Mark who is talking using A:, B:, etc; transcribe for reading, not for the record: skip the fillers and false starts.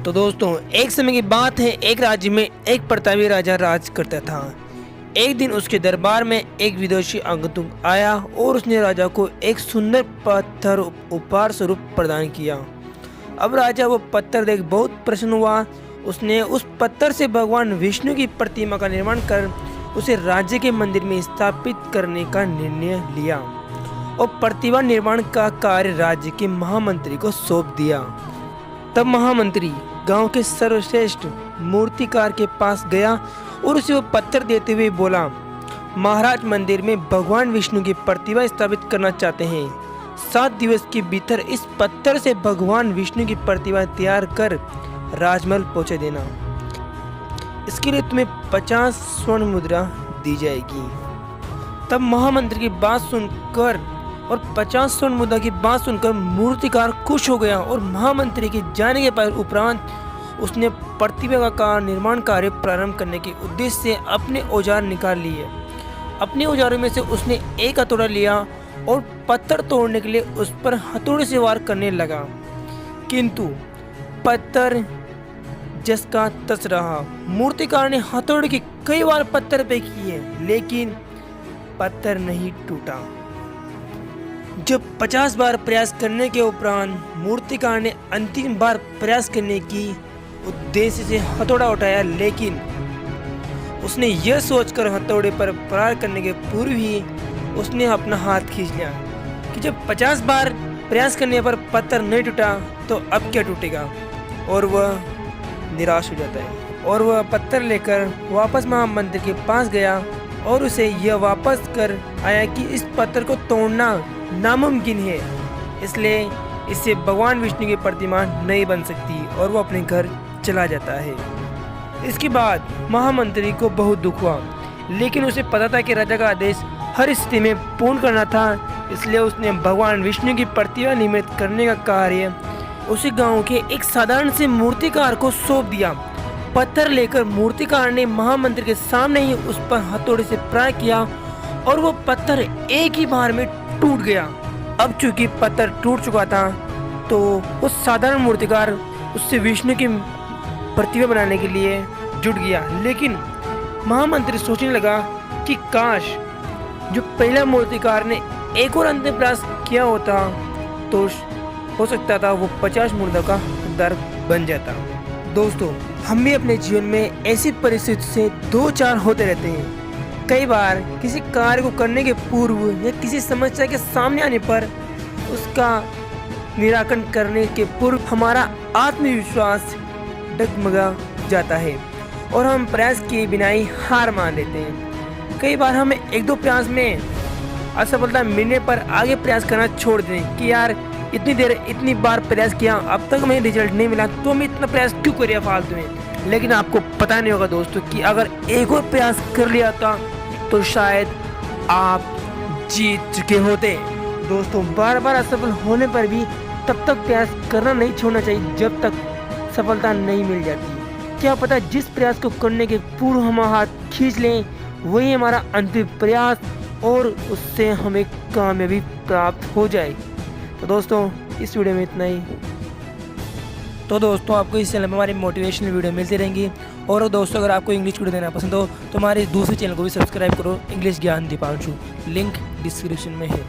A: तो दोस्तों, एक समय की बात है, एक राज्य में एक प्रतापी राजा राज करता था। एक दिन उसके दरबार में एक विदेशी आगंतुक आया और उसने राजा को एक सुंदर पत्थर उपहार स्वरूप प्रदान किया। अब राजा वो पत्थर देख बहुत प्रसन्न हुआ। उसने उस पत्थर से भगवान विष्णु की प्रतिमा का निर्माण कर उसे राज्य के मंदिर में स्थापित करने का निर्णय लिया और प्रतिमा निर्माण का कार्य राज्य के महामंत्री को सौंप दिया। तब महामंत्री गांव के सर्वश्रेष्ठ मूर्तिकार के पास गया और उसे वो पत्थर देते हुए बोला, महाराज मंदिर में भगवान विष्णु की प्रतिमा स्थापित करना चाहते हैं। 7 दिवस के भीतर इस पत्थर से भगवान विष्णु की प्रतिमा तैयार कर राजमहल पहुंचा देना। इसके लिए तुम्हें 50 स्वर्ण मुद्रा दी जाएगी। तब महामंत्री की बात सुनकर और 50 स्वर्ण मुद्रा की बात सुनकर मूर्तिकार खुश हो गया और महामंत्री के जाने के उपरांत उसने प्रतिमा का निर्माण कार्य प्रारंभ करने के उद्देश्य से अपने औजार निकाल लिए। अपने औजारों में से उसने एक हथौड़ा लिया और पत्थर तोड़ने के लिए उस पर हथौड़े से वार करने लगा, किंतु पत्थर जस का तस रहा। मूर्तिकार ने हथौड़े की कई बार पत्थर पे किए, लेकिन पत्थर नहीं टूटा। जब 50 बार प्रयास करने के उपरांत मूर्तिकार ने अंतिम बार प्रयास करने की उद्देश्य से हथौड़ा उठाया, लेकिन उसने यह सोचकर हथौड़े पर प्रहार करने के पूर्व ही उसने अपना हाथ खींच लिया कि जब 50 बार प्रयास करने पर पत्थर नहीं टूटा तो अब क्या टूटेगा, और वह निराश हो जाता है और वह पत्थर लेकर वापस महामंत्री के पास गया और उसे यह वापस कर आया कि इस पत्थर को तोड़ना नामुमकिन है, इसलिए इससे भगवान विष्णु की प्रतिमा नहीं बन सकती, और वो अपने घर चला जाता है। इसके बाद महामंत्री को बहुत दुख हुआ, लेकिन उसे पता था कि राजा का आदेश हर स्थिति में पूर्ण करना था, इसलिए उसने भगवान विष्णु की प्रतिमा निर्मित करने का कार्य उसी गांव के एक साधारण से मूर्तिकार को सौंप दिया। पत्थर लेकर मूर्तिकार ने महामंत्री के सामने ही उस पर हथौड़े से प्रहार किया और वो पत्थर एक ही बार में टूट गया। अब चूंकि पत्थर टूट चुका था तो उस साधारण मूर्तिकार उससे विष्णु की प्रतिमा बनाने के लिए जुट गया, लेकिन महामंत्री सोचने लगा कि काश जो पहला मूर्तिकार ने एक और अंतिम प्रयास किया होता तो हो सकता था वो 50 मुद्रा का हकदार बन जाता। दोस्तों, हम भी अपने जीवन में ऐसी परिस्थिति से 2-4 होते रहते हैं। कई बार किसी कार्य को करने के पूर्व या किसी समस्या के सामने आने पर उसका निराकरण करने के पूर्व हमारा आत्मविश्वास डगमगा जाता है और हम प्रयास किए बिना ही हार मान लेते हैं। कई बार हमें 1-2 प्रयास में असफलता मिलने पर आगे प्रयास करना छोड़ दें कि यार इतनी देर इतनी बार प्रयास किया, अब तक हमें रिजल्ट नहीं मिला तो मैं इतना प्रयास क्यों करिए फालतू में। लेकिन आपको पता नहीं होगा दोस्तों कि अगर एक और प्रयास कर लिया था तो शायद आप जीत चुके होते। दोस्तों, बार बार असफल होने पर भी तब तक प्रयास करना नहीं छोड़ना चाहिए जब तक सफलता नहीं मिल जाती। क्या पता जिस प्रयास को करने के पूर्व हम हाथ खींच लें वही हमारा अंतिम प्रयास और उससे हमें कामयाबी प्राप्त हो जाए। तो दोस्तों, इस वीडियो में इतना ही। तो दोस्तों, आपको इस चैनल में हमारी मोटिवेशनल वीडियो मिलती रहेंगी, और दोस्तों अगर आपको इंग्लिश वीडियो देना पसंद हो तो हमारे दूसरे चैनल को भी सब्सक्राइब करो, इंग्लिश ज्ञान दीपांशु, लिंक डिस्क्रिप्शन में है।